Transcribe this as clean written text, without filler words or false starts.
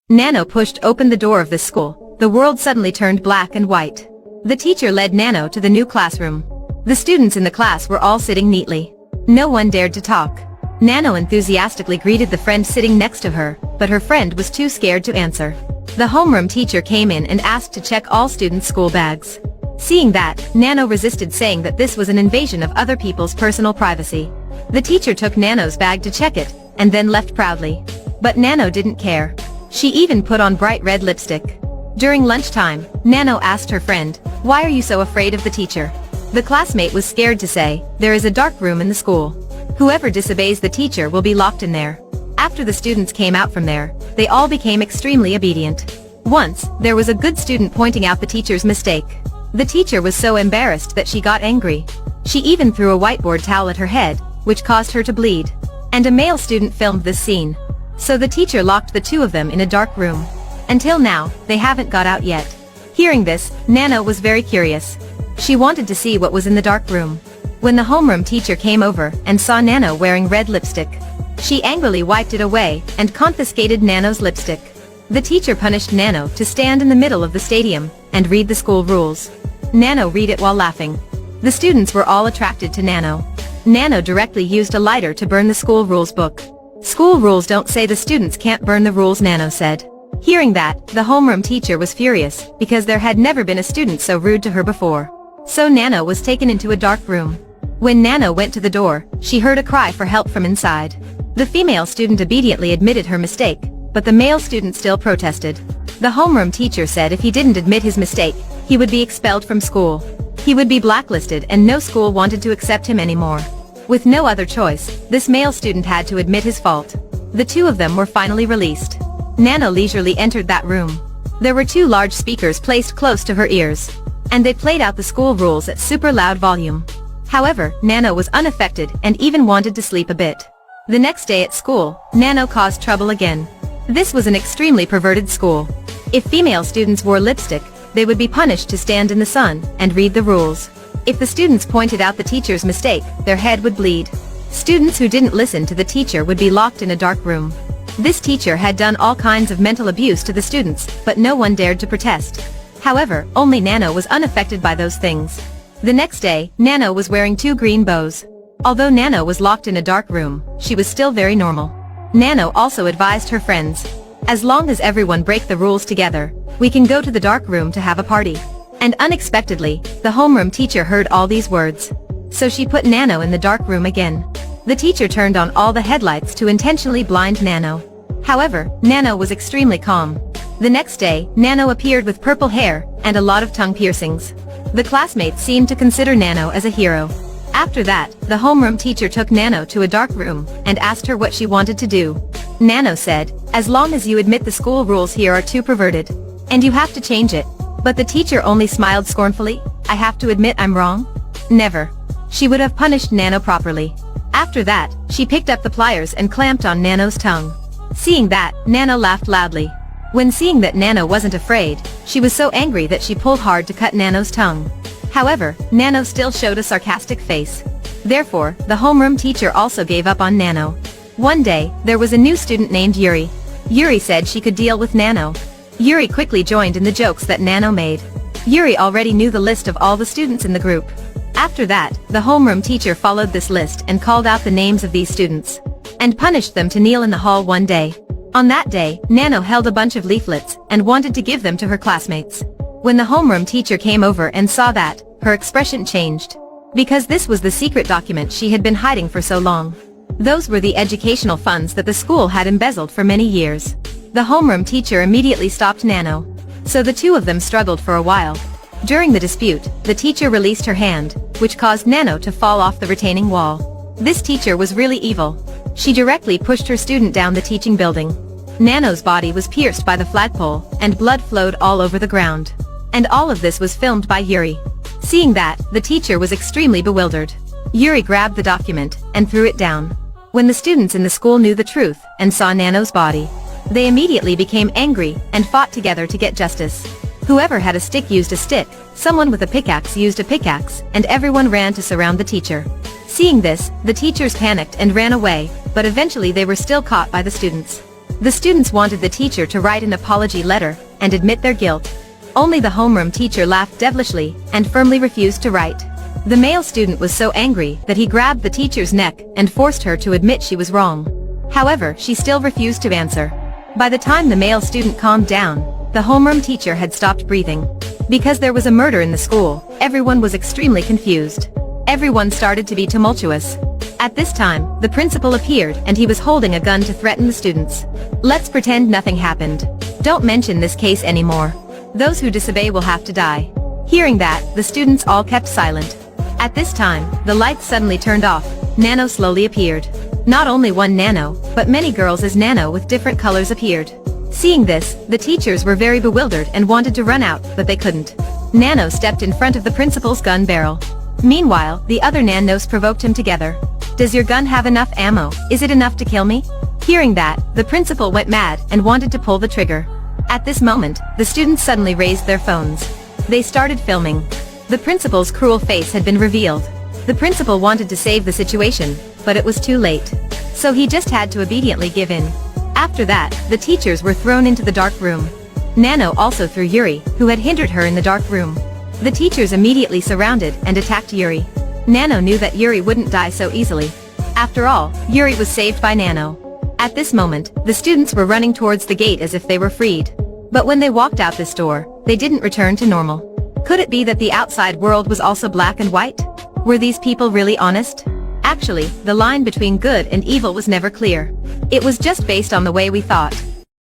Nano pushed open the door of the school. The world suddenly turned black and white. The teacher led Nano to the new classroom. The students in the class were all sitting neatly. No one dared to talk. Nano enthusiastically greeted the friend sitting next to her, but her friend was too scared to answer. The homeroom teacher came in and asked to check all students' school bags. Seeing that, Nano resisted, saying that this was an invasion of other people's personal privacy. The teacher took Nano's bag to check it, and then left proudly. But Nano didn't care. She even put on bright red lipstick. During lunchtime, Nano asked her friend, "Why are you so afraid of the teacher?" The classmate was scared to say, "There is a dark room in the school. Whoever disobeys the teacher will be locked in there." After the students came out from there, they all became extremely obedient. Once, there was a good student pointing out the teacher's mistake. The teacher was so embarrassed that she got angry. She even threw a whiteboard towel at her head, which caused her to bleed. And a male student filmed this scene. So the teacher locked the two of them in a dark room. Until now, they haven't got out yet. Hearing this, Nano was very curious. She wanted to see what was in the dark room. When the homeroom teacher came over and saw Nano wearing red lipstick, she angrily wiped it away and confiscated Nano's lipstick. The teacher punished Nano to stand in the middle of the stadium and read the school rules. Nano read it while laughing. The students were all attracted to Nano. Nano directly used a lighter to burn the school rules book. "School rules don't say the students can't burn the rules," Nano said. Hearing that, the homeroom teacher was furious, because there had never been a student so rude to her before. So Nano was taken into a dark room. When Nano went to the door, she heard a cry for help from inside. The female student obediently admitted her mistake, but the male student still protested. The homeroom teacher said if he didn't admit his mistake, he would be expelled from school. He would be blacklisted and no school wanted to accept him anymore. With no other choice, this male student had to admit his fault. The two of them were finally released. Nano leisurely entered that room. There were two large speakers placed close to her ears, and they played out the school rules at super loud volume. However, Nano was unaffected and even wanted to sleep a bit. The next day at school, Nano caused trouble again. This was an extremely perverted school. If female students wore lipstick, they would be punished to stand in the sun and read the rules. If the students pointed out the teacher's mistake, their head would bleed. Students who didn't listen to the teacher would be locked in a dark room. This teacher had done all kinds of mental abuse to the students, but no one dared to protest. However, only Nano was unaffected by those things. The next day, Nano was wearing two green bows. Although Nano was locked in a dark room, she was still very normal. Nano also advised her friends, "As long as everyone break the rules together, we can go to the dark room to have a party." And unexpectedly, the homeroom teacher heard all these words. So she put Nano in the dark room again. The teacher turned on all the headlights to intentionally blind Nano. However, Nano was extremely calm. The next day, Nano appeared with purple hair and a lot of tongue piercings. The classmates seemed to consider Nano as a hero. After that, the homeroom teacher took Nano to a dark room and asked her what she wanted to do. Nano said, "As long as you admit the school rules here are too perverted, and you have to change it." But the teacher only smiled scornfully. "I have to admit I'm wrong? Never." She would have punished Nano properly. After that, she picked up the pliers and clamped on Nano's tongue. Seeing that, Nano laughed loudly. When seeing that Nano wasn't afraid, she was so angry that she pulled hard to cut Nano's tongue. However, Nano still showed a sarcastic face. Therefore, the homeroom teacher also gave up on Nano. One day, there was a new student named Yuri. Yuri said she could deal with Nano. Yuri quickly joined in the jokes that Nano made. Yuri already knew the list of all the students in the group. After that, the homeroom teacher followed this list and called out the names of these students, and punished them to kneel in the hall one day. On that day, Nano held a bunch of leaflets and wanted to give them to her classmates. When the homeroom teacher came over and saw that, her expression changed. Because this was the secret document she had been hiding for so long. Those were the educational funds that the school had embezzled for many years. The homeroom teacher immediately stopped Nano. So the two of them struggled for a while. During the dispute, the teacher released her hand, which caused Nano to fall off the retaining wall. This teacher was really evil. She directly pushed her student down the teaching building. Nano's body was pierced by the flagpole, and blood flowed all over the ground. And all of this was filmed by Yuri. Seeing that, the teacher was extremely bewildered. Yuri grabbed the document and threw it down. When the students in the school knew the truth and saw Nano's body, they immediately became angry and fought together to get justice. Whoever had a stick used a stick, someone with a pickaxe used a pickaxe, and everyone ran to surround the teacher. Seeing this, the teachers panicked and ran away, but eventually they were still caught by the students. The students wanted the teacher to write an apology letter and admit their guilt. Only the homeroom teacher laughed devilishly and firmly refused to write. The male student was so angry that he grabbed the teacher's neck and forced her to admit she was wrong. However, she still refused to answer. By the time the male student calmed down, the homeroom teacher had stopped breathing. Because there was a murder in the school, everyone was extremely confused. Everyone started to be tumultuous. At this time, the principal appeared and he was holding a gun to threaten the students. Let's pretend nothing happened. Don't mention this case anymore. Those who disobey will have to die. Hearing that, the students all kept silent. At this time, the lights suddenly turned off. Nano slowly appeared. Not only one Nano, but many girls as Nano with different colors appeared. Seeing this, the teachers were very bewildered and wanted to run out, but they couldn't. Nano stepped in front of the principal's gun barrel. Meanwhile, the other Nanos provoked him together. Does your gun have enough ammo? Is it enough to kill me? Hearing that, the principal went mad and wanted to pull the trigger. At this moment, the students suddenly raised their phones. They started filming. The principal's cruel face had been revealed. The principal wanted to save the situation, but it was too late. So he just had to obediently give in. After that, the teachers were thrown into the dark room. Nano also threw Yuri, who had hindered her in the dark room. The teachers immediately surrounded and attacked Yuri. Nano knew that Yuri wouldn't die so easily. After all, Yuri was saved by Nano. At this moment, the students were running towards the gate as if they were freed. But when they walked out this door, they didn't return to normal. Could it be that the outside world was also black and white? Were these people really honest? Actually, the line between good and evil was never clear. It was just based on the way we thought.